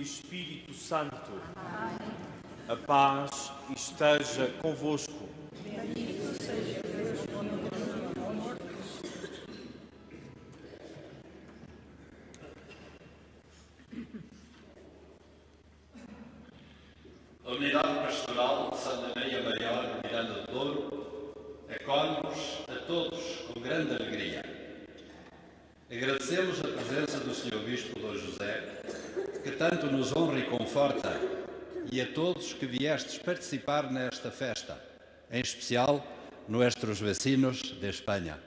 Espírito Santo. A paz esteja convosco. A Unidade Pastoral de Santa Maria Maior, Miranda do Douro, acolhe-vos a todos com grande alegria. Agradecemos a presença do Sr. Bispo Dom José, que tanto nos honra e conforta, e a todos que viestes participar nesta festa, em especial nossos vecinos de Espanha.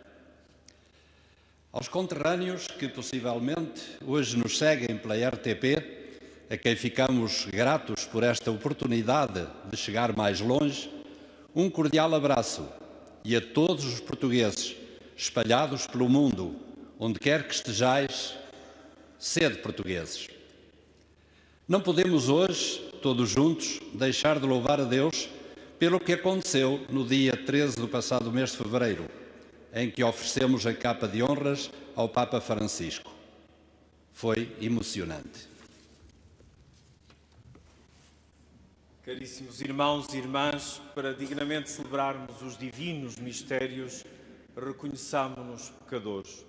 Aos conterrâneos que possivelmente hoje nos seguem pela RTP, a quem ficamos gratos por esta oportunidade de chegar mais longe, um cordial abraço, e a todos os portugueses espalhados pelo mundo, onde quer que estejais, sede portugueses. Não podemos hoje, todos juntos, deixar de louvar a Deus pelo que aconteceu no dia 13 do passado mês de fevereiro, em que oferecemos a capa de honras ao Papa Francisco. Foi emocionante. Caríssimos irmãos e irmãs, para dignamente celebrarmos os divinos mistérios, reconheçamo-nos pecadores.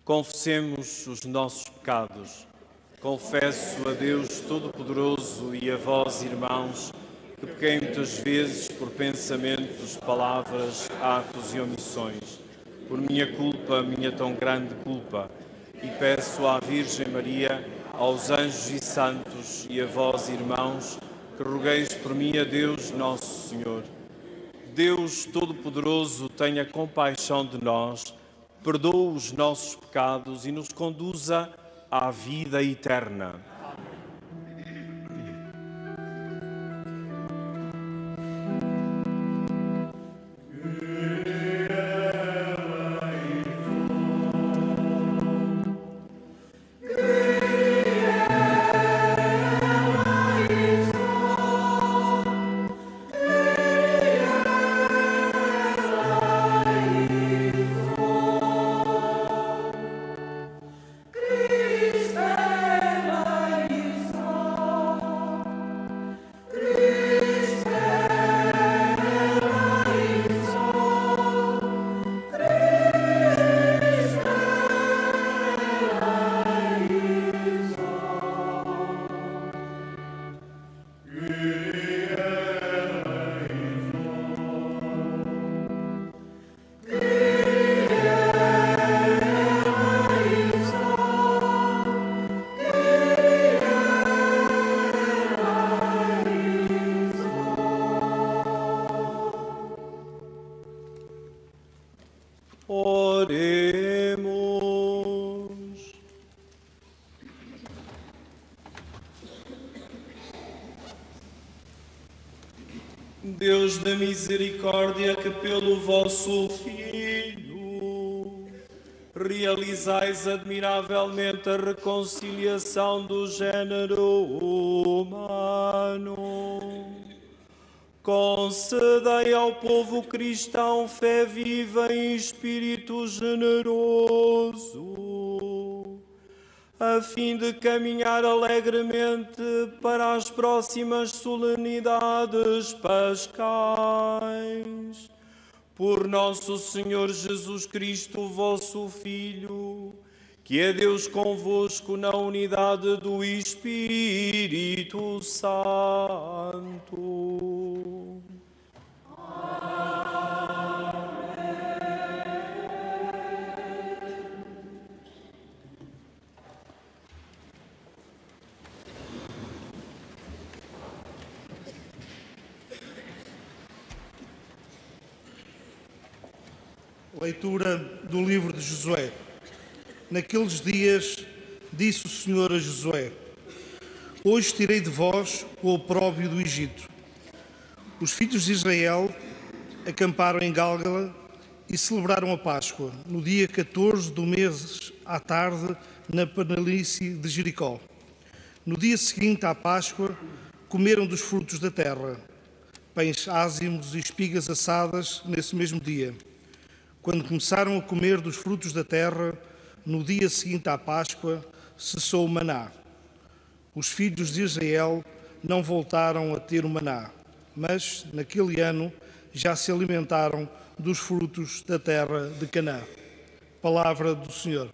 Confessemos os nossos pecados. Confesso a Deus Todo-Poderoso e a vós, irmãos, que pequei muitas vezes por pensamentos, palavras, atos e omissões. Por minha culpa, minha tão grande culpa. E peço à Virgem Maria, aos anjos e santos e a vós, irmãos, que rogueis por mim a Deus Nosso Senhor. Deus Todo-Poderoso, tenha compaixão de nós, perdoa os nossos pecados e nos conduza à vida eterna. Oremos. Deus da misericórdia, que pelo vosso Filho realizais admiravelmente a reconciliação do género humano, concedei ao povo cristão fé viva e espírito generoso, a fim de caminhar alegremente para as próximas solenidades pascais. Por nosso Senhor Jesus Cristo, vosso Filho, que é Deus convosco na unidade do Espírito Santo. Leitura do livro de Josué. Naqueles dias disse o Senhor a Josué: Hoje tirei de vós o opróbrio do Egito. Os filhos de Israel acamparam em Gálgala e celebraram a Páscoa, no dia 14 do mês à tarde, na planície de Jericó. No dia seguinte à Páscoa, comeram dos frutos da terra, pães ázimos e espigas assadas nesse mesmo dia. Quando começaram a comer dos frutos da terra, no dia seguinte à Páscoa, cessou o maná. Os filhos de Israel não voltaram a ter o maná, mas, naquele ano, já se alimentaram dos frutos da terra de Canaã. Palavra do Senhor.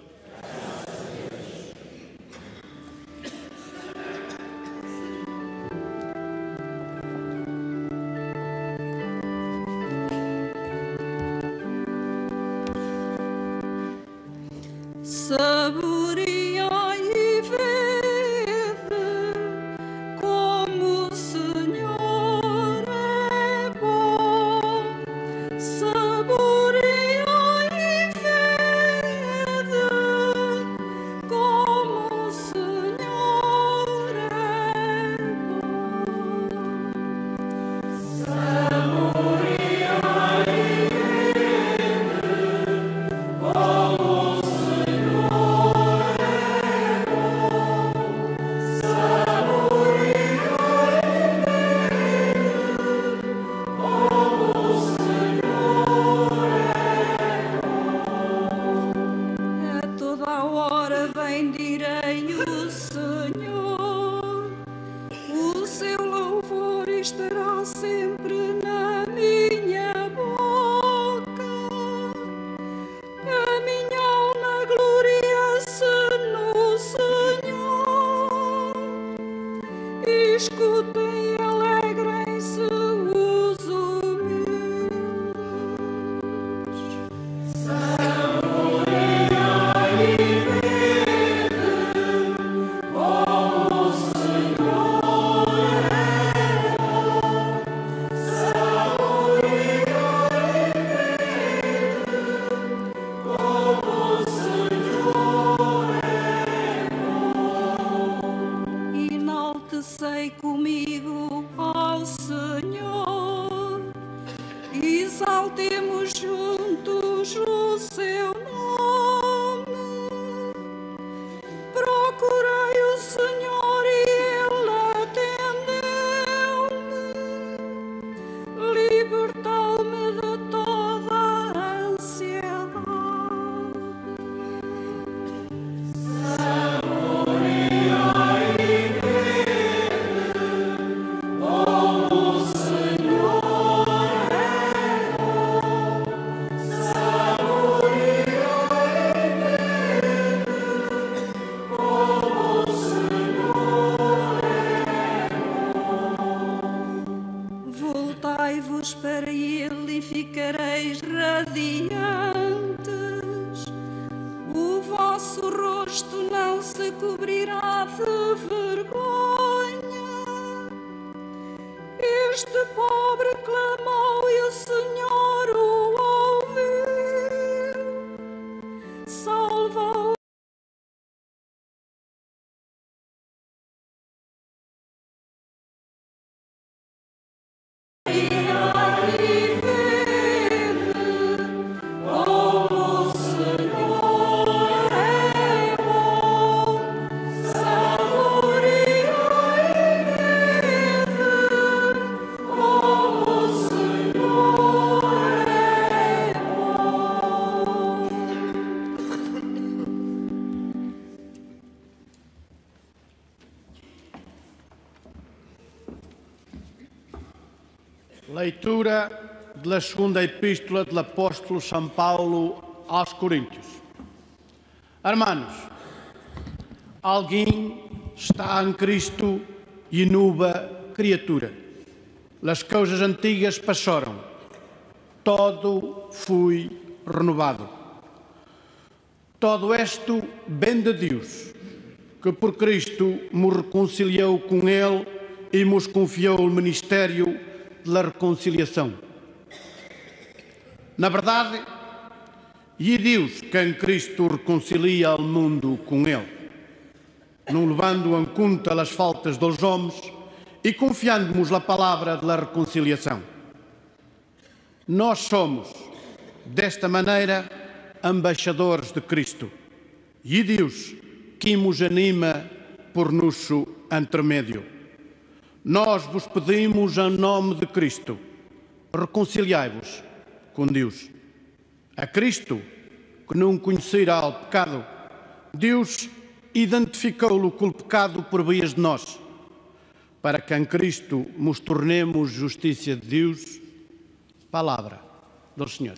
Saboreai e vede como o Senhor é bom. Saboreai e vede como o Senhor é bom. Saboreai e vede como bendirei o Senhor, o seu louvor estará sempre na minha boca. A minha alma gloria-se no Senhor. Escutem e alegrem-se os humildes. Enaltecei comigo ao Senhor, exaltemos juntos o seu nome. Procurei o Senhor e Ele atendeu-me, libertou-me de toda a ansiedade. Voltai-vos para Ele e ficareis radiantes. O vosso rosto não se cobrirá de vergonha. Este pobre clamou e o Senhor o ouviu. Salvou. Leitura da segunda epístola do apóstolo São Paulo aos Coríntios. Hermanos, alguém está em Cristo e nova criatura. As coisas antigas passaram, todo foi renovado. Todo isto vem de Deus, que por Cristo nos reconciliou com Ele e nos confiou o ministério da reconciliação. Na verdade, é Deus quem Cristo reconcilia o mundo com Ele, não levando em conta as faltas dos homens e confiando-nos na palavra da reconciliação. Nós somos, desta maneira, embaixadores de Cristo, e Deus que nos anima por nosso intermédio. Nós vos pedimos, em nome de Cristo, reconciliai-vos com Deus. A Cristo, que não conhecerá o pecado, Deus identificou-lo culpado por vias de nós, para que em Cristo nos tornemos justiça de Deus. Palavra do Senhor.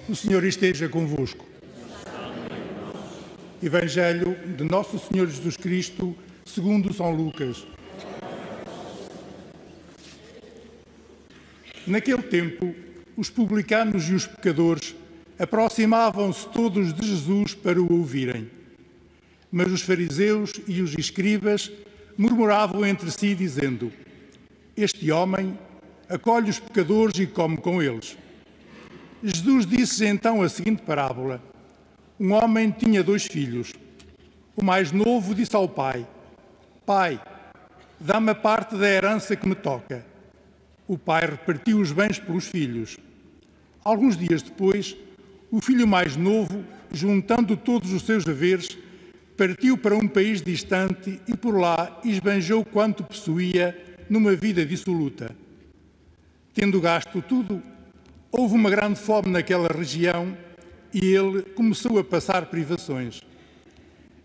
O Senhor esteja convosco. Evangelho de Nosso Senhor Jesus Cristo, segundo São Lucas. Naquele tempo, os publicanos e os pecadores aproximavam-se todos de Jesus para o ouvirem. Mas os fariseus e os escribas murmuravam entre si, dizendo: Este homem acolhe os pecadores e come com eles. Jesus disse então a seguinte parábola: Um homem tinha 2 filhos. O mais novo disse ao pai: Pai, dá-me a parte da herança que me toca. O pai repartiu os bens pelos filhos. Alguns dias depois, o filho mais novo, juntando todos os seus haveres, partiu para um país distante e por lá esbanjou quanto possuía numa vida dissoluta. Tendo gasto tudo, houve uma grande fome naquela região e ele começou a passar privações.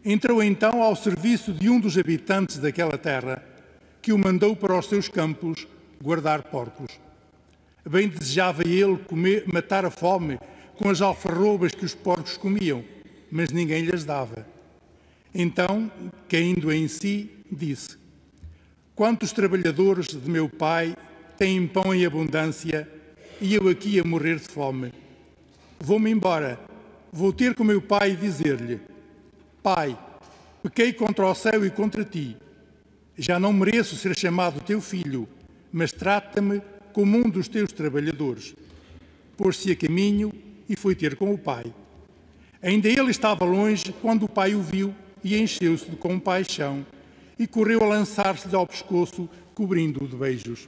Entrou então ao serviço de um dos habitantes daquela terra, que o mandou para os seus campos guardar porcos. Bem desejava ele matar a fome com as alfarrobas que os porcos comiam, mas ninguém lhes dava. Então, caindo em si, disse: Quantos trabalhadores de meu pai têm pão em abundância e eu aqui a morrer de fome? Vou-me embora, vou ter com meu pai e dizer-lhe: Pai, pequei contra o céu e contra ti. Já não mereço ser chamado teu filho, mas trata-me como um dos teus trabalhadores. Pôs-se a caminho e foi ter com o pai. Ainda ele estava longe quando o pai o viu e encheu-se de compaixão e correu a lançar-se-lhe ao pescoço, cobrindo-o de beijos.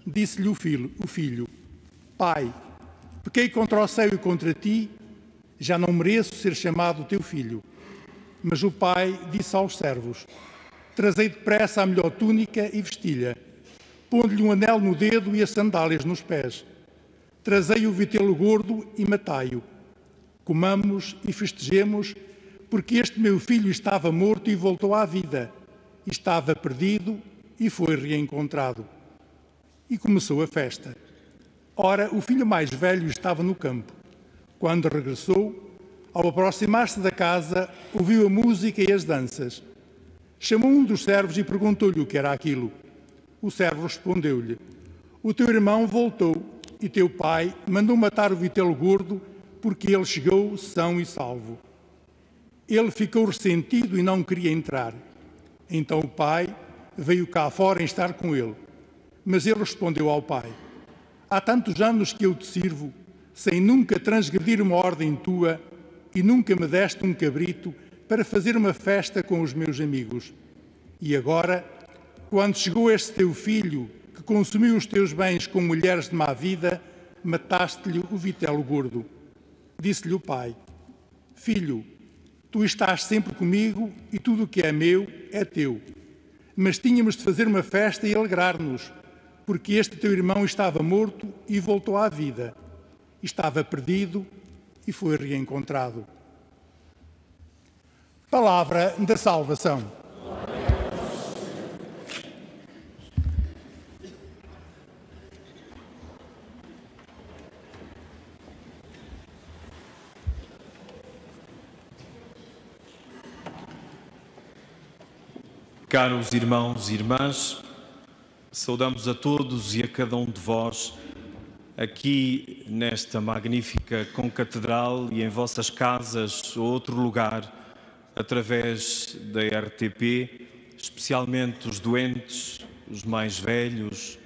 Disse-lhe o filho: Pai, pequei contra o céu e contra ti, já não mereço ser chamado teu filho. Mas o pai disse aos servos: Trazei depressa a melhor túnica e vestilha, pondo-lhe um anel no dedo e as sandálias nos pés. Trazei o vitelo gordo e matai-o. Comamos e festejemos, porque este meu filho estava morto e voltou à vida, estava perdido e foi reencontrado. E começou a festa. Ora, o filho mais velho estava no campo. Quando regressou, ao aproximar-se da casa, ouviu a música e as danças. Chamou um dos servos e perguntou-lhe o que era aquilo. O servo respondeu-lhe: O teu irmão voltou e teu pai mandou matar o vitelo gordo, porque ele chegou são e salvo. Ele ficou ressentido e não queria entrar. Então o pai veio cá fora em estar com ele. Mas ele respondeu ao pai: Há tantos anos que eu te sirvo, sem nunca transgredir uma ordem tua, e nunca me deste um cabrito para fazer uma festa com os meus amigos. E agora, quando chegou este teu filho, que consumiu os teus bens com mulheres de má vida, mataste-lhe o vitelo gordo. Disse-lhe o pai: Filho, tu estás sempre comigo e tudo o que é meu é teu. Mas tínhamos de fazer uma festa e alegrar-nos, porque este teu irmão estava morto e voltou à vida. estava perdido e foi reencontrado. Palavra da salvação. Caros irmãos e irmãs, saudamos a todos e a cada um de vós aqui nesta magnífica concatedral e em vossas casas ou outro lugar, através da RTP, especialmente os doentes, os mais velhos,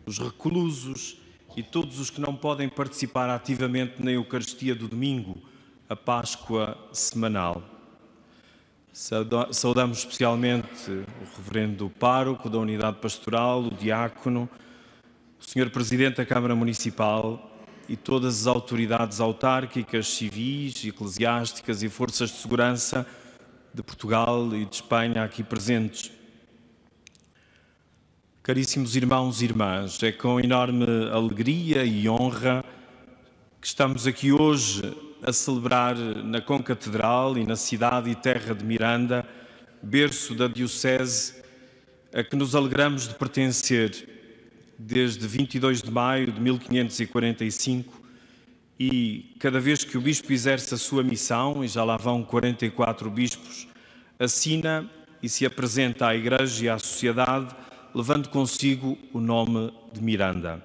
os reclusos e todos os que não podem participar ativamente na Eucaristia do domingo, a Páscoa semanal. Saudamos especialmente o reverendo pároco da unidade pastoral, o diácono, o senhor presidente da Câmara Municipal e todas as autoridades autárquicas, civis, eclesiásticas e forças de segurança de Portugal e de Espanha aqui presentes. Caríssimos irmãos e irmãs, é com enorme alegria e honra que estamos aqui hoje a celebrar na concatedral e na cidade e terra de Miranda, berço da Diocese, a que nos alegramos de pertencer desde 22 de maio de 1545 e cada vez que o Bispo exerce a sua missão, e já lá vão 44 bispos, assina e se apresenta à Igreja e à sociedade, levando consigo o nome de Miranda.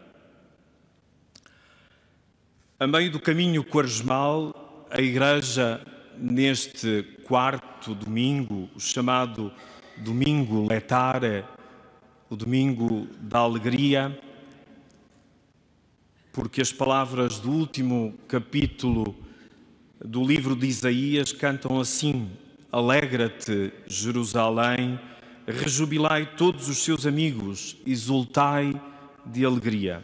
A meio do caminho quaresmal, a Igreja, neste quarto domingo, o chamado Domingo Letare, o Domingo da Alegria, porque as palavras do último capítulo do livro de Isaías cantam assim: Alegra-te, Jerusalém, rejubilai todos os seus amigos, exultai de alegria.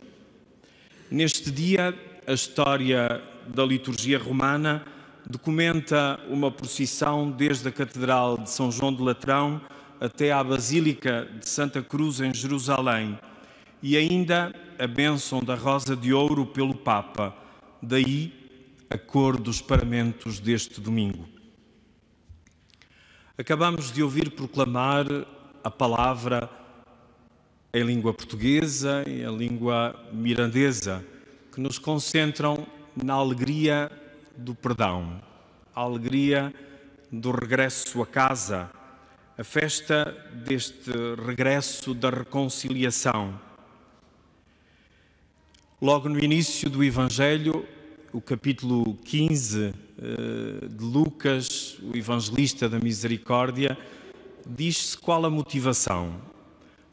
Neste dia, a história da liturgia romana documenta uma procissão desde a Catedral de São João de Latrão até à Basílica de Santa Cruz em Jerusalém e ainda a bênção da Rosa de Ouro pelo Papa, daí a cor dos paramentos deste domingo. Acabamos de ouvir proclamar a palavra em língua portuguesa e em língua mirandesa, que nos concentram na alegria do perdão, a alegria do regresso a casa, a festa deste regresso da reconciliação. Logo no início do Evangelho, o capítulo 15 de Lucas, o evangelista da misericórdia, diz-se qual a motivação.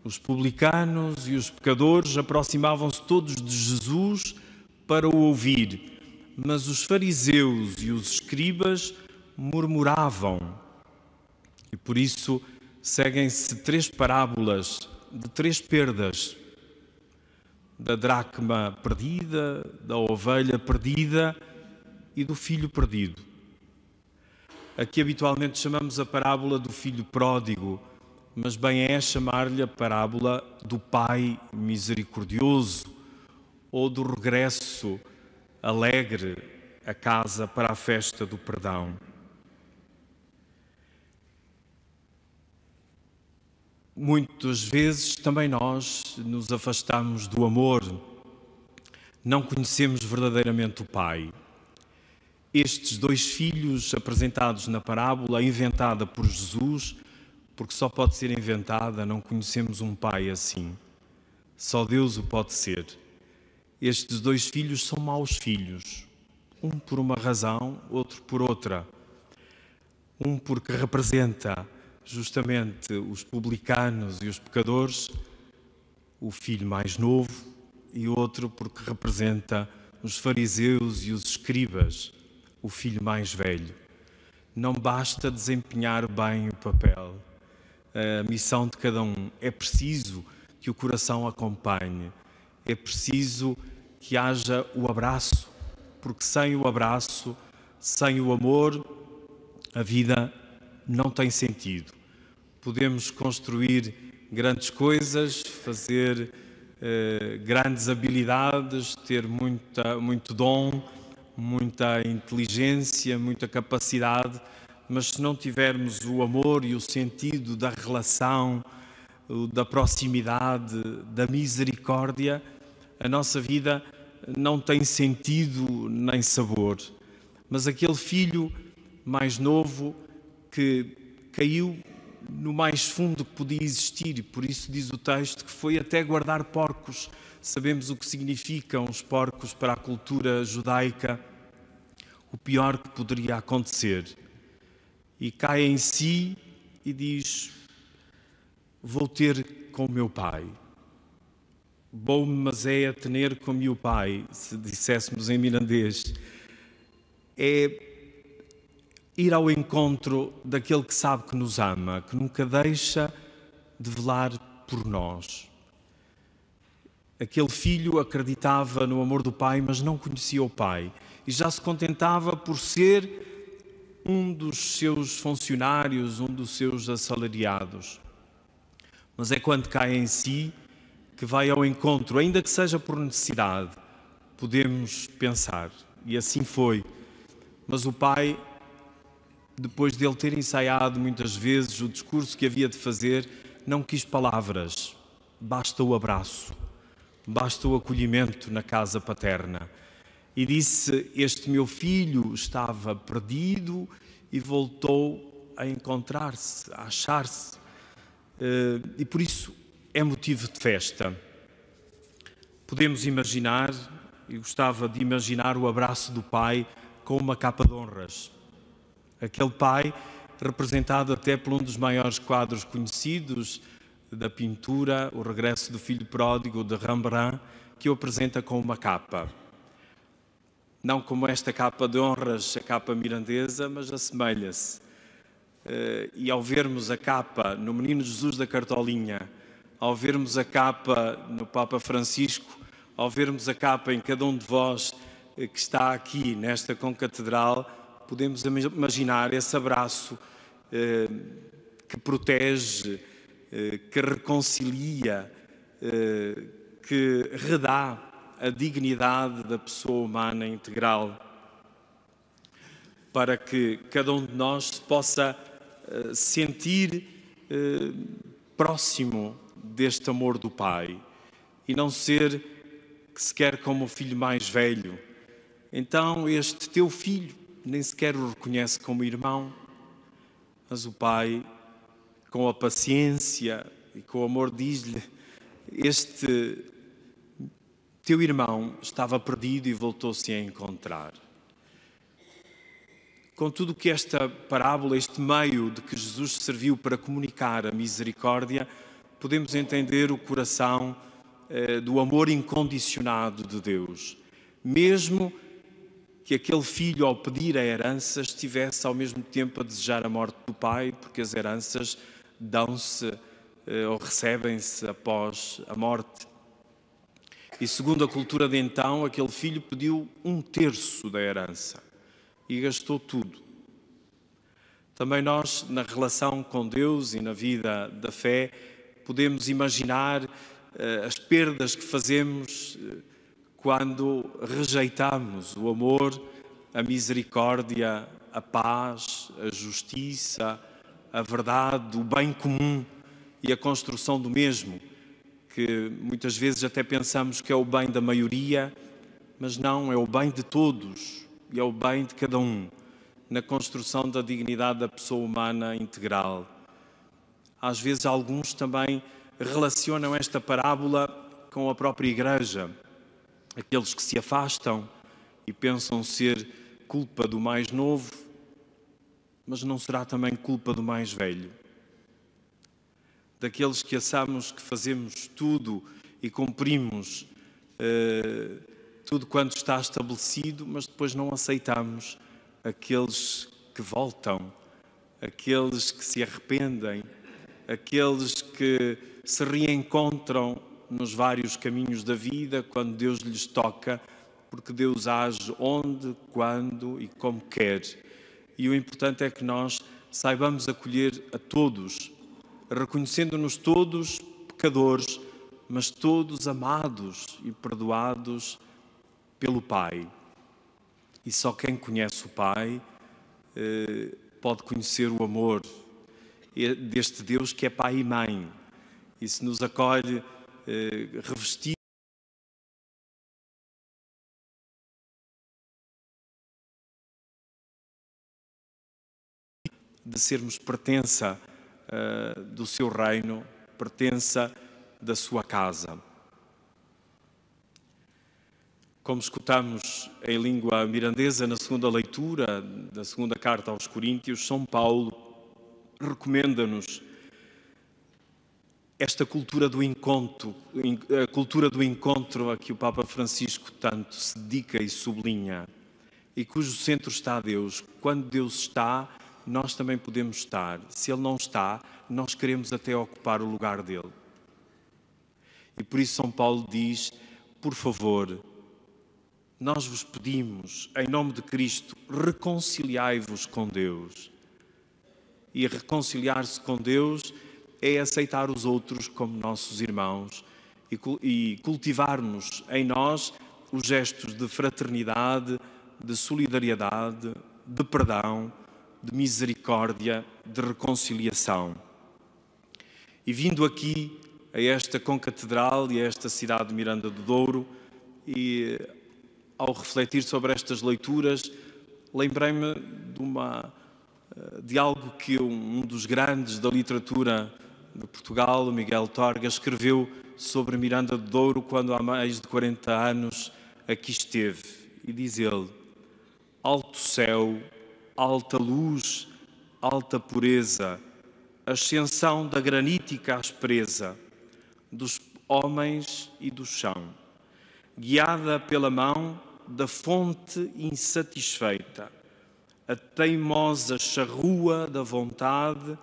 Os publicanos e os pecadores aproximavam-se todos de Jesus para o ouvir, mas os fariseus e os escribas murmuravam. E por isso seguem-se 3 parábolas de 3 perdas: da dracma perdida, da ovelha perdida e do filho perdido. Aqui habitualmente chamamos a parábola do filho pródigo, mas bem é chamar-lhe a parábola do pai misericordioso ou do regresso alegre a casa para a festa do perdão. Muitas vezes também nós nos afastamos do amor, não conhecemos verdadeiramente o Pai. Estes 2 filhos apresentados na parábola, inventada por Jesus, porque só pode ser inventada, não conhecemos um Pai assim. Só Deus o pode ser. Estes 2 filhos são maus filhos, um por uma razão, outro por outra. Um porque representa justamente os publicanos e os pecadores, o filho mais novo, e outro porque representa os fariseus e os escribas, o filho mais velho. Não basta desempenhar bem o papel, a missão de cada um. É preciso que o coração acompanhe, é preciso que haja o abraço, porque sem o abraço, sem o amor, a vida não tem sentido. Podemos construir grandes coisas, fazer grandes habilidades, ter muito dom, muita inteligência, muita capacidade, mas se não tivermos o amor e o sentido da relação, da proximidade, da misericórdia, a nossa vida não tem sentido nem sabor. Mas aquele filho mais novo que caiu no mais fundo que podia existir, e por isso diz o texto que foi até guardar porcos. Sabemos o que significam os porcos para a cultura judaica, o pior que poderia acontecer. E cai em si e diz: vou ter com o meu pai. Bom, mas é a tener com o meu pai, se disséssemos em mirandês. É ir ao encontro daquele que sabe que nos ama, que nunca deixa de velar por nós. Aquele filho acreditava no amor do pai, mas não conhecia o pai e já se contentava por ser um dos seus funcionários, um dos seus assalariados. Mas é quando cai em si que vai ao encontro, ainda que seja por necessidade, podemos pensar, e assim foi. Mas o pai, depois de ele ter ensaiado muitas vezes o discurso que havia de fazer, não quis palavras, basta o abraço, basta o acolhimento na casa paterna. E disse: este meu filho estava perdido e voltou a encontrar-se, a achar-se. E por isso é motivo de festa. Podemos imaginar, e gostava de imaginar o abraço do pai com uma capa de honras. Aquele pai, representado até por um dos maiores quadros conhecidos da pintura, O Regresso do Filho Pródigo, de Rembrandt, que o apresenta com uma capa. Não como esta capa de honras, a capa mirandesa, mas assemelha-se. E ao vermos a capa no Menino Jesus da Cartolinha, ao vermos a capa no Papa Francisco, ao vermos a capa em cada um de vós que está aqui nesta concatedral, podemos imaginar esse abraço que protege, que reconcilia, que redá a dignidade da pessoa humana integral, para que cada um de nós se possa sentir próximo deste amor do Pai e não ser sequer como o filho mais velho. Então este teu filho nem sequer o reconhece como irmão, mas o Pai, com a paciência e com o amor, diz-lhe: este teu irmão estava perdido e voltou-se a encontrar. Com tudo que esta parábola, este meio de que Jesus serviu para comunicar a misericórdia, podemos entender o coração do amor incondicionado de Deus. Mesmo que aquele filho, ao pedir a herança, estivesse ao mesmo tempo a desejar a morte do pai, porque as heranças dão-se ou recebem-se após a morte. E segundo a cultura de então, aquele filho pediu 1/3 da herança e gastou tudo. Também nós, na relação com Deus e na vida da fé, podemos imaginar as perdas que fazemos quando rejeitamos o amor, a misericórdia, a paz, a justiça, a verdade, o bem comum e a construção do mesmo, que muitas vezes até pensamos que é o bem da maioria, mas não, é o bem de todos e é o bem de cada um, na construção da dignidade da pessoa humana integral. Às vezes alguns também relacionam esta parábola com a própria Igreja, aqueles que se afastam e pensam ser culpa do mais novo, mas não será também culpa do mais velho? Daqueles que achamos que fazemos tudo e cumprimos tudo quanto está estabelecido, mas depois não aceitamos aqueles que voltam, aqueles que se arrependem, aqueles que se reencontram nos vários caminhos da vida quando Deus lhes toca, porque Deus age onde, quando e como quer. E o importante é que nós saibamos acolher a todos, reconhecendo-nos todos pecadores, mas todos amados e perdoados pelo Pai. E só quem conhece o Pai pode conhecer o amor deste Deus que é Pai e Mãe. E se nos acolhe revestido de sermos pertença do seu reino, pertença da sua casa. Como escutamos em língua mirandesa na segunda leitura da segunda carta aos Coríntios, São Paulo recomenda-nos esta cultura do encontro, a cultura do encontro a que o Papa Francisco tanto se dedica e sublinha, e cujo centro está Deus. Quando Deus está, nós também podemos estar. Se Ele não está, nós queremos até ocupar o lugar dele. E por isso São Paulo diz, por favor, nós vos pedimos, em nome de Cristo, reconciliai-vos com Deus. E reconciliar-se com Deus é aceitar os outros como nossos irmãos e cultivar-nos em nós os gestos de fraternidade, de solidariedade, de perdão, de misericórdia, de reconciliação. E vindo aqui a esta concatedral e a esta cidade de Miranda do Douro, e ao refletir sobre estas leituras, lembrei-me de algo que um dos grandes da literatura de Portugal, Miguel Torga, escreveu sobre Miranda do Douro quando há mais de 40 anos aqui esteve. E diz ele: alto céu, alta luz, alta pureza, ascensão da granítica aspereza dos homens e do chão, guiada pela mão da fonte insatisfeita, a teimosa charrua da vontade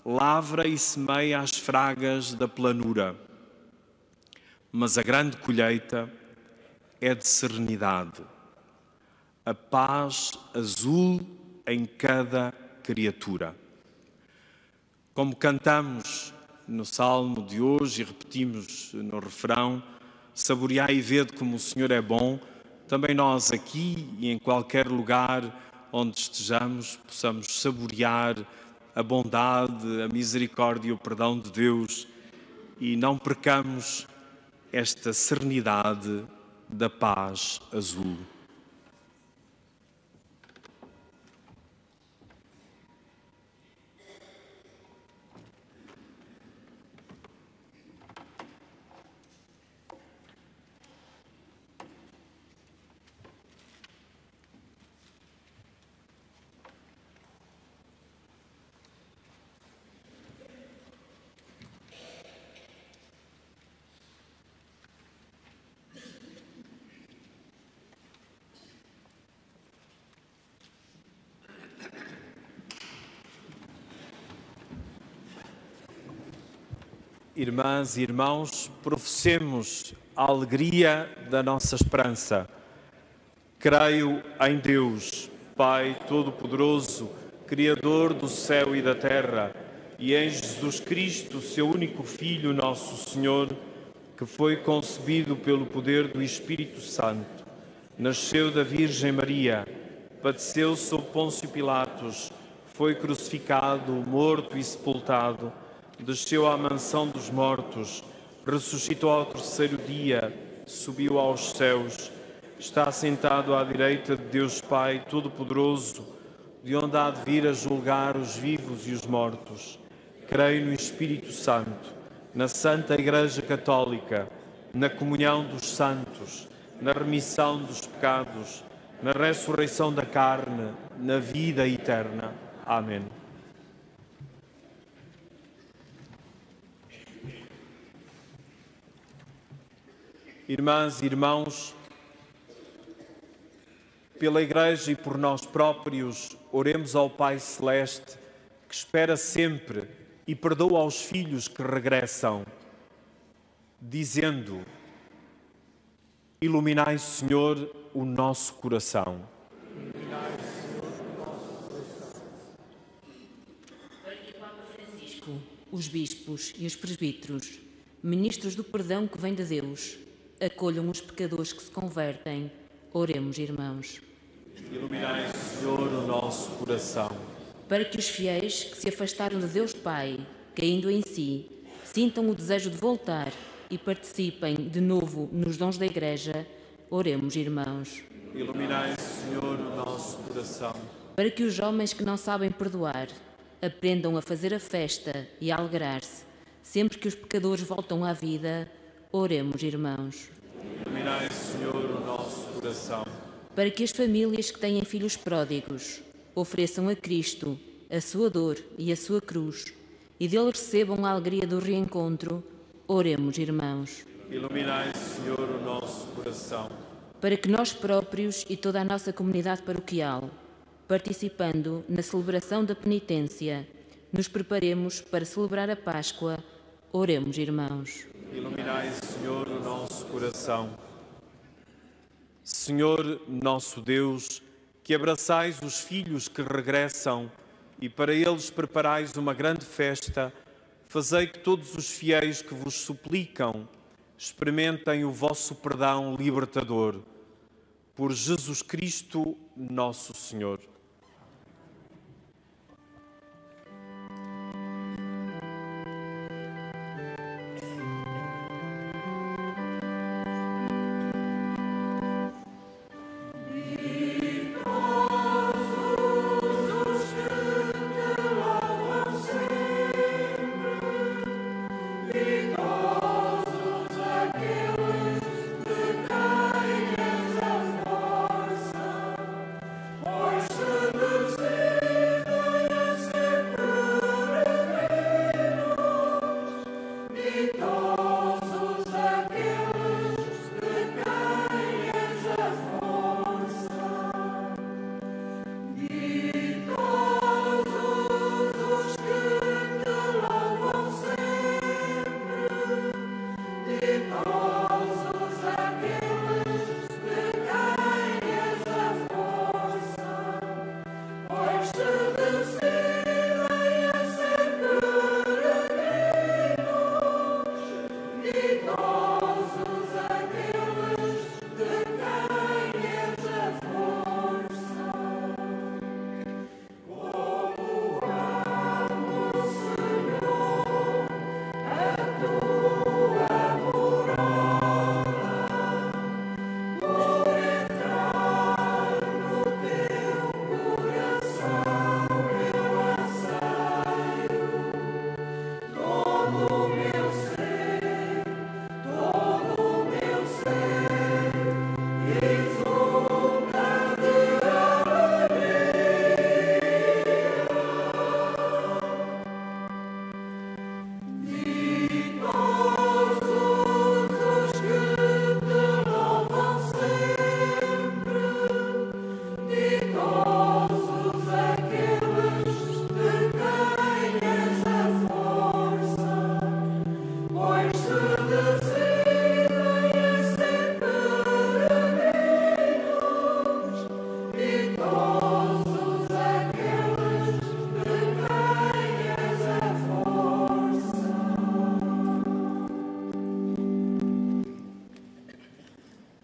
lavra e semeia as fragas da planura. Mas a grande colheita é de serenidade, a paz azul em cada criatura. Como cantamos no salmo de hoje e repetimos no refrão, saboreai e vede como o Senhor é bom, também nós aqui e em qualquer lugar onde estejamos possamos saborear a bondade, a misericórdia e o perdão de Deus e não percamos esta serenidade da paz azul. Irmãs e irmãos, professemos a alegria da nossa esperança. Creio em Deus, Pai Todo-Poderoso, Criador do céu e da terra, e em Jesus Cristo, seu único Filho, nosso Senhor, que foi concebido pelo poder do Espírito Santo, nasceu da Virgem Maria, padeceu sob Pôncio Pilatos, foi crucificado, morto e sepultado, desceu à mansão dos mortos, ressuscitou ao terceiro dia, subiu aos céus, está sentado à direita de Deus Pai Todo-Poderoso, de onde há de vir a julgar os vivos e os mortos. Creio no Espírito Santo, na Santa Igreja Católica, na comunhão dos santos, na remissão dos pecados, na ressurreição da carne, na vida eterna. Amém. Irmãs e irmãos, pela Igreja e por nós próprios, oremos ao Pai Celeste, que espera sempre e perdoa aos filhos que regressam, dizendo: iluminai, Senhor, o nosso coração. Para que o Papa Francisco, os bispos e os presbíteros ministros do perdão que vem de Deus, acolham os pecadores que se convertem. Oremos, irmãos. Iluminai, Senhor, o nosso coração. Para que os fiéis que se afastaram de Deus Pai, caindo em si, sintam o desejo de voltar e participem de novo nos dons da Igreja, oremos, irmãos. Iluminai, Senhor, o nosso coração. Para que os homens que não sabem perdoar aprendam a fazer a festa e a alegrar-se, sempre que os pecadores voltam à vida, oremos, irmãos. Iluminai, Senhor, o nosso coração. Para que as famílias que têm filhos pródigos ofereçam a Cristo a sua dor e a sua cruz e dele recebam a alegria do reencontro, oremos, irmãos. Iluminai, Senhor, o nosso coração. Para que nós próprios e toda a nossa comunidade paroquial, participando na celebração da penitência, nos preparemos para celebrar a Páscoa, oremos, irmãos. Iluminai, Senhor, o nosso coração. Senhor, nosso Deus, que abraçais os filhos que regressam e para eles preparais uma grande festa, fazei que todos os fiéis que vos suplicam experimentem o vosso perdão libertador. Por Jesus Cristo, nosso Senhor.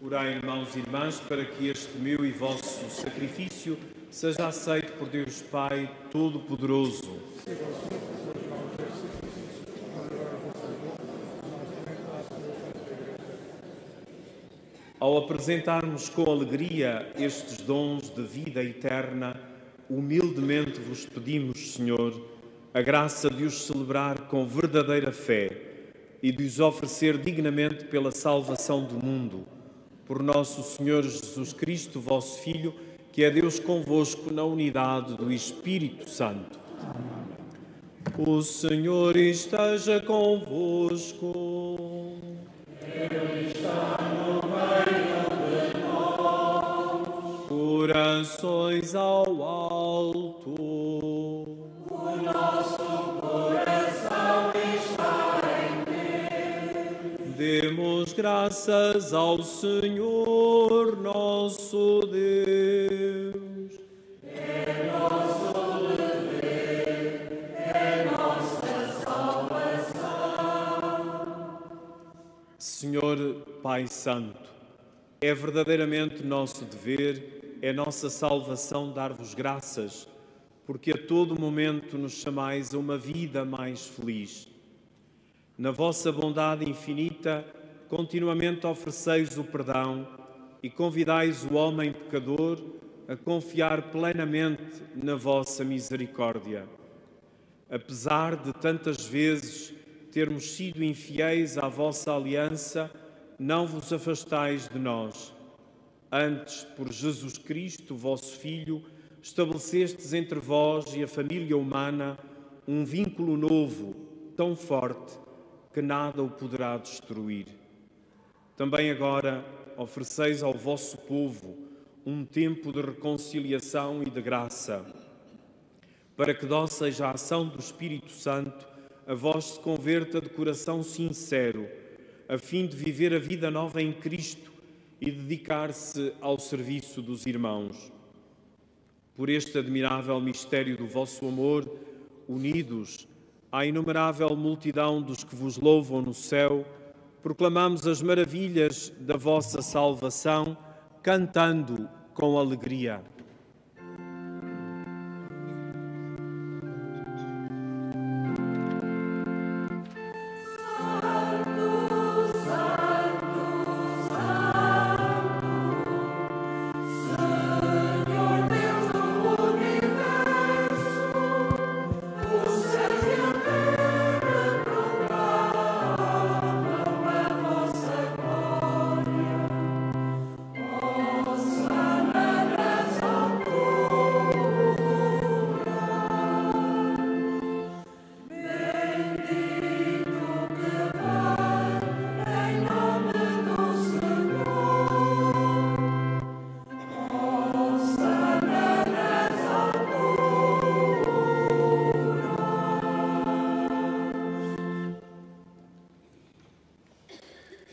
Orai, irmãos e irmãs, para que este meu e vosso sacrifício seja aceito por Deus Pai Todo-Poderoso. Ao apresentarmos com alegria estes dons de vida eterna, humildemente vos pedimos, Senhor, a graça de os celebrar com verdadeira fé e de os oferecer dignamente pela salvação do mundo. Por nosso Senhor Jesus Cristo, vosso Filho, que é Deus convosco na unidade do Espírito Santo. O Senhor esteja convosco. Ele está no meio de nós. Corações ao alto. O nosso coração está em Deus. Demos graças ao Senhor nosso Deus. É nosso dever, é nossa salvação. Pai Santo, é verdadeiramente nosso dever, é nossa salvação dar-vos graças, porque a todo momento nos chamais a uma vida mais feliz. Na vossa bondade infinita, continuamente ofereceis o perdão e convidais o homem pecador a confiar plenamente na vossa misericórdia. Apesar de tantas vezes termos sido infiéis à vossa aliança, não vos afastais de nós. Antes, por Jesus Cristo, vosso Filho, estabelecestes entre vós e a família humana um vínculo novo, tão forte, que nada o poderá destruir. Também agora ofereceis ao vosso povo um tempo de reconciliação e de graça, para que, dóceis à ação do Espírito Santo, a vós se converta de coração sincero, a fim de viver a vida nova em Cristo e dedicar-se ao serviço dos irmãos. Por este admirável mistério do vosso amor, unidos à inumerável multidão dos que vos louvam no céu, proclamamos as maravilhas da vossa salvação, cantando com alegria.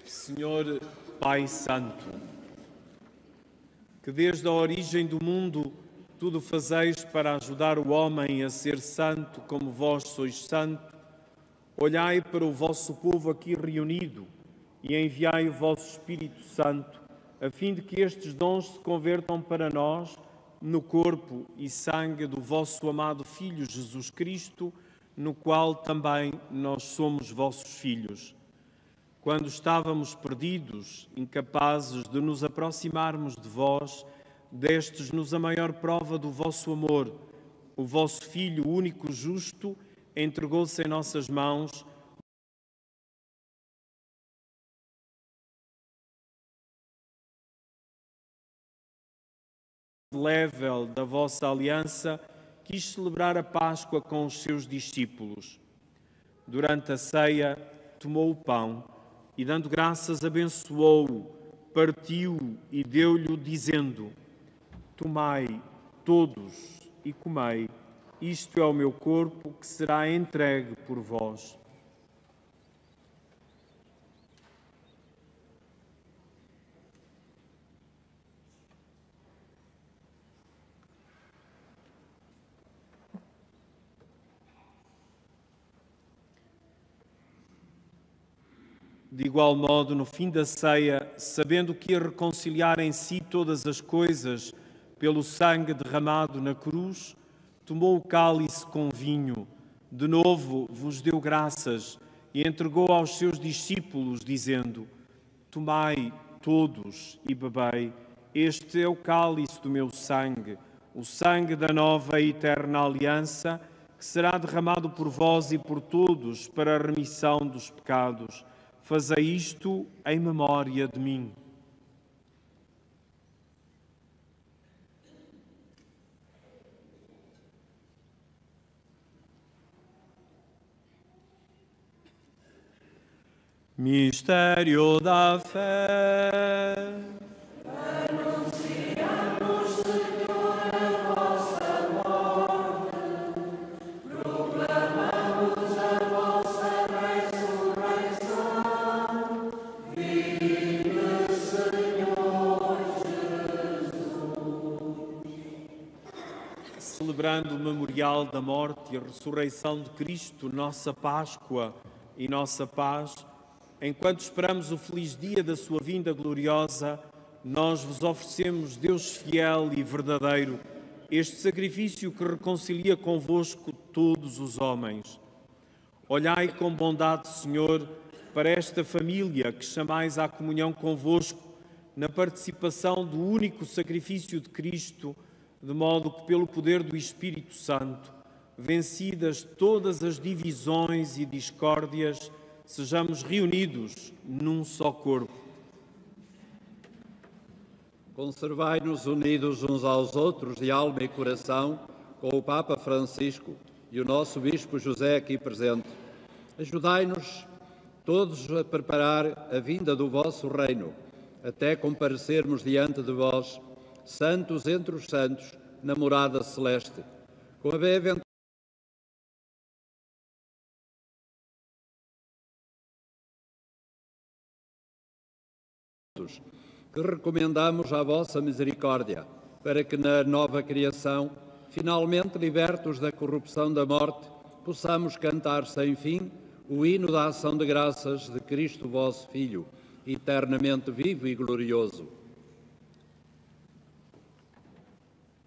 Senhor Pai Santo, que desde a origem do mundo tudo fazeis para ajudar o homem a ser santo como vós sois santo, olhai para o vosso povo aqui reunido e enviai o vosso Espírito Santo, a fim de que estes dons se convertam para nós no corpo e sangue do vosso amado Filho Jesus Cristo, no qual também nós somos vossos filhos. Quando estávamos perdidos, incapazes de nos aproximarmos de vós, destes-nos a maior prova do vosso amor. O vosso Filho, único justo, entregou-se em nossas mãos, level da vossa aliança, quis celebrar a Páscoa com os seus discípulos. Durante a ceia, tomou o pão e, dando graças, abençoou-o, partiu e deu-lhe, dizendo: tomai todos e comei, isto é o meu corpo que será entregue por vós. De igual modo, no fim da ceia, sabendo que ia reconciliar em si todas as coisas pelo sangue derramado na cruz, tomou o cálice com vinho, de novo vos deu graças e entregou aos seus discípulos, dizendo: tomai todos e bebei, este é o cálice do meu sangue, o sangue da nova e eterna aliança, que será derramado por vós e por todos para a remissão dos pecados. Fazei isto em memória de mim. Mistério da fé. Anunciamos, Senhor, a vossa morte, proclamamos a vossa ressurreição. Vive, Senhor Jesus. Celebrando o memorial da morte e a ressurreição de Cristo, nossa Páscoa e nossa paz, enquanto esperamos o feliz dia da sua vinda gloriosa, nós vos oferecemos, Deus fiel e verdadeiro, este sacrifício que reconcilia convosco todos os homens. Olhai com bondade, Senhor, para esta família que chamais à comunhão convosco na participação do único sacrifício de Cristo, de modo que, pelo poder do Espírito Santo, vencidas todas as divisões e discórdias, sejamos reunidos num só corpo. Conservai-nos unidos uns aos outros de alma e coração, com o Papa Francisco e o nosso Bispo José aqui presente. Ajudai-nos todos a preparar a vinda do vosso reino, até comparecermos diante de vós, santos entre os santos, na morada celeste. Com a bem-aventurança que recomendamos à vossa misericórdia, para que na nova criação, finalmente libertos da corrupção da morte, possamos cantar sem fim o hino da ação de graças de Cristo vosso Filho, eternamente vivo e glorioso.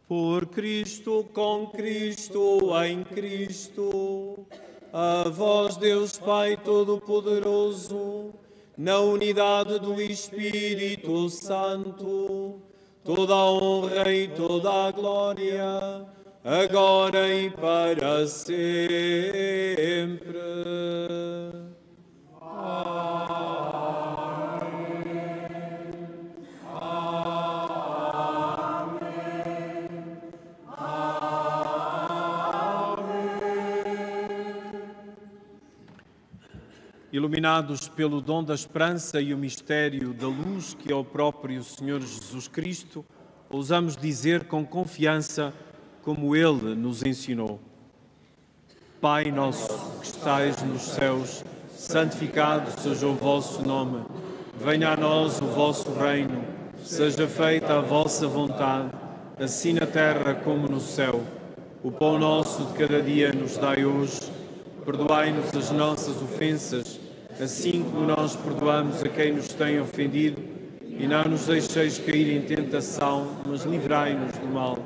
Por Cristo, com Cristo, em Cristo, a vós, Deus Pai Todo-Poderoso, na unidade do Espírito Santo, toda a honra e toda a glória, agora e para sempre. Iluminados pelo dom da esperança e o mistério da luz que é o próprio Senhor Jesus Cristo, ousamos dizer com confiança como Ele nos ensinou. Pai nosso que estais nos céus, santificado seja o vosso nome. Venha a nós o vosso reino. Seja feita a vossa vontade, assim na terra como no céu. O pão nosso de cada dia nos dai hoje. Perdoai-nos as nossas ofensas, assim como nós perdoamos a quem nos tem ofendido, e não nos deixeis cair em tentação, mas livrai-nos do mal.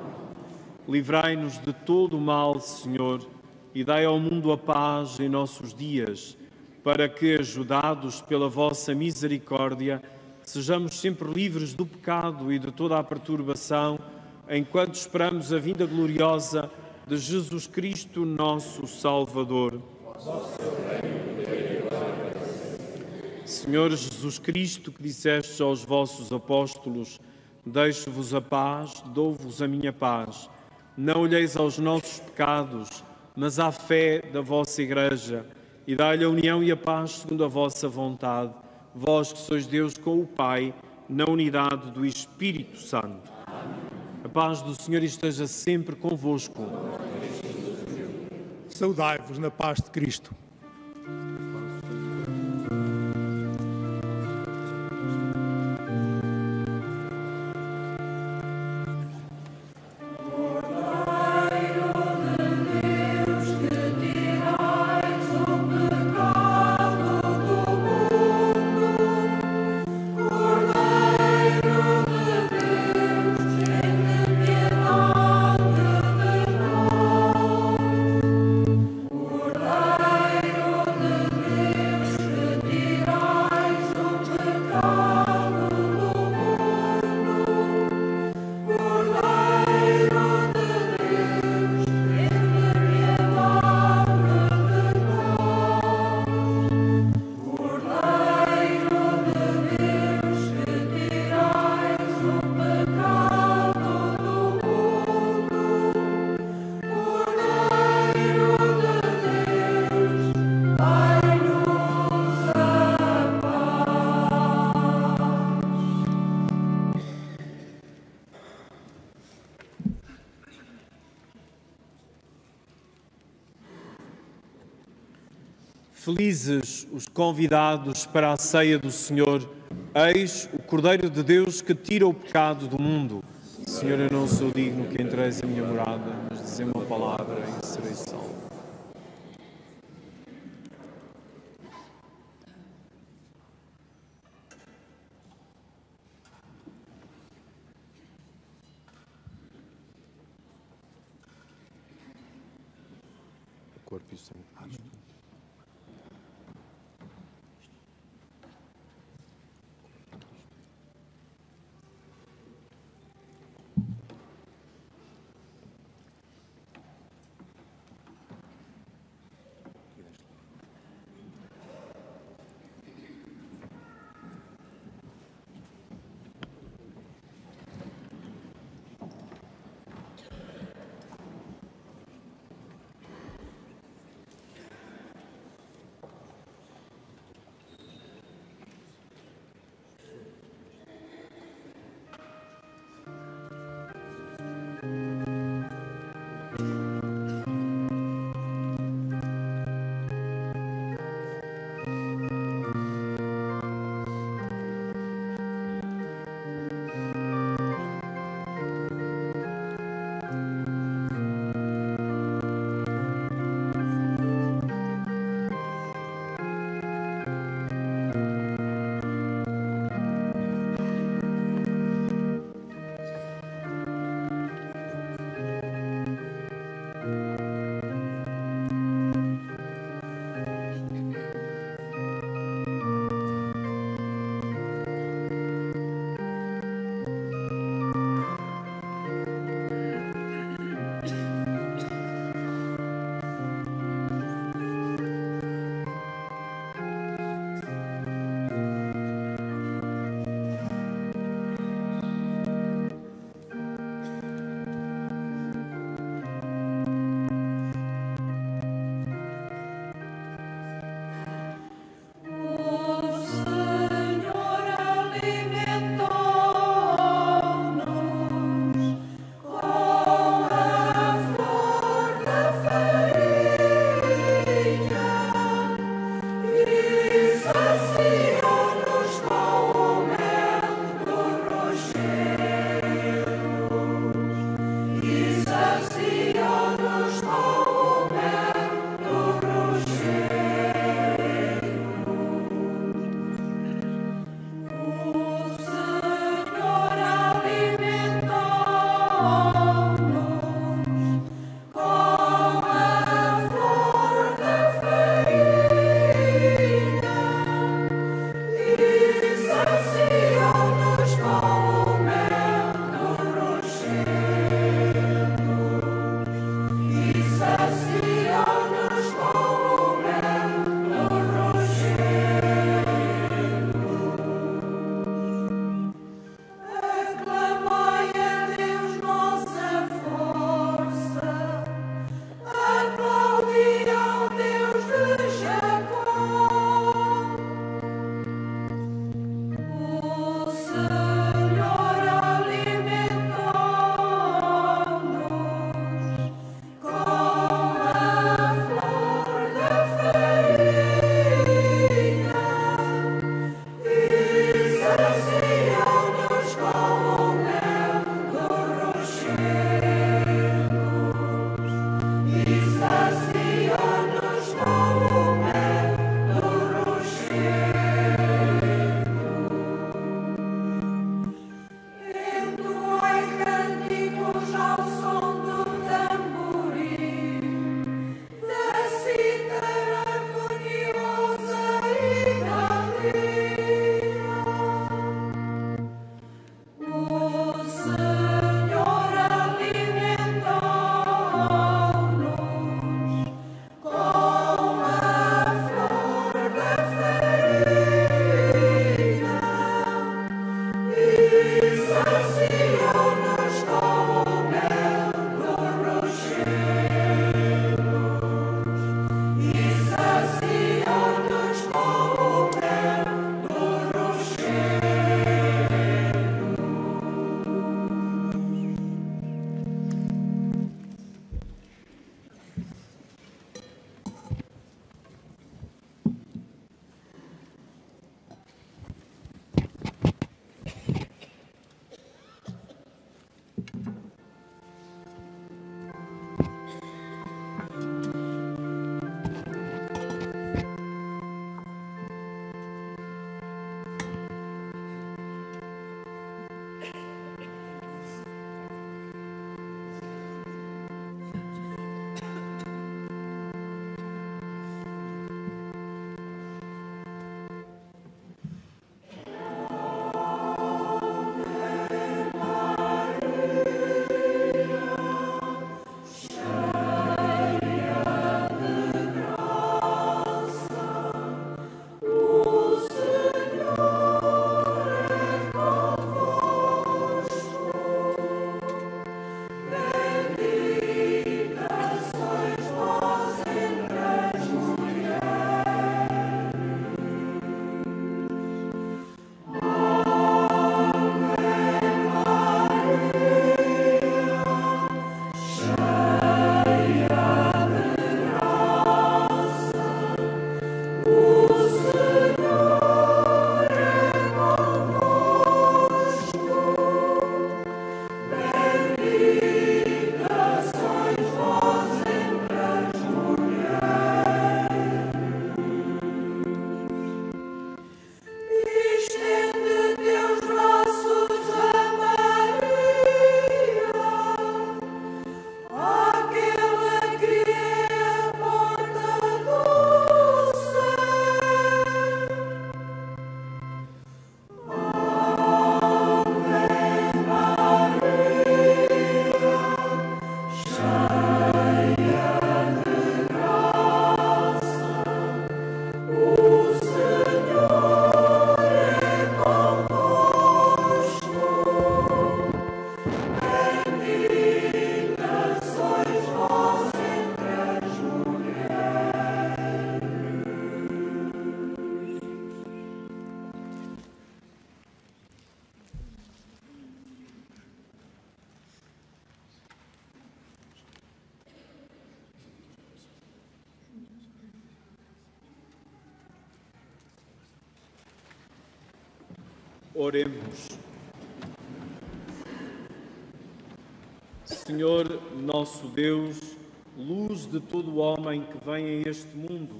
Livrai-nos de todo o mal, Senhor, e dai ao mundo a paz em nossos dias, para que, ajudados pela vossa misericórdia, sejamos sempre livres do pecado e de toda a perturbação, enquanto esperamos a vinda gloriosa de Jesus Cristo, nosso Salvador. Senhor Jesus Cristo, que dissestes aos vossos apóstolos: deixo-vos a paz, dou-vos a minha paz. Não olheis aos nossos pecados, mas à fé da vossa Igreja, e dai-lhe a união e a paz segundo a vossa vontade, vós que sois Deus com o Pai, na unidade do Espírito Santo. A paz do Senhor esteja sempre convosco. Saudai-vos na paz de Cristo. Felizes os convidados para a ceia do Senhor. Eis o Cordeiro de Deus que tira o pecado do mundo. Senhor, eu não sou digno que entreis a minha morada, mas dizei uma palavra e serei salvo. corpo e o sangue. Amém. Oremos. Senhor nosso Deus, luz de todo homem que vem a este mundo,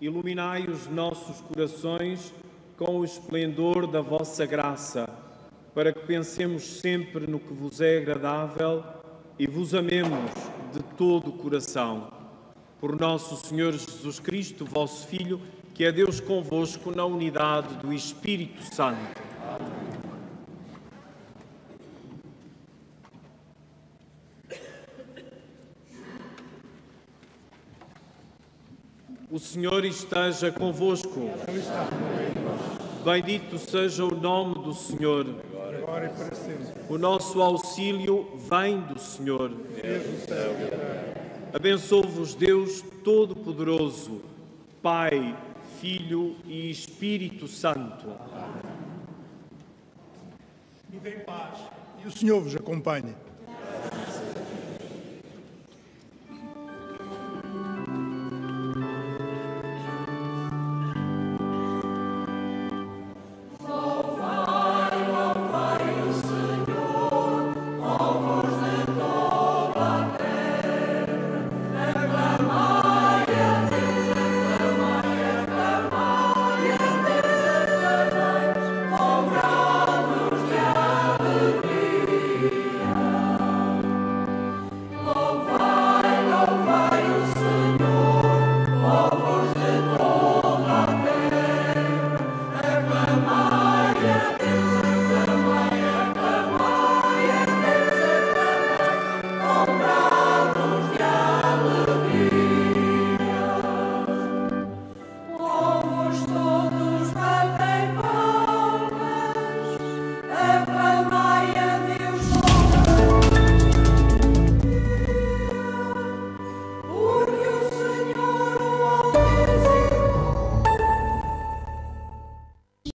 iluminai os nossos corações com o esplendor da vossa graça, para que pensemos sempre no que vos é agradável e vos amemos de todo o coração. Por nosso Senhor Jesus Cristo, vosso Filho, que é Deus convosco na unidade do Espírito Santo. O Senhor esteja convosco. Bendito seja o nome do Senhor. O nosso auxílio vem do Senhor. Abençoe-vos Deus Todo-Poderoso, Pai, Filho e Espírito Santo. Ide em paz e o Senhor vos acompanhe.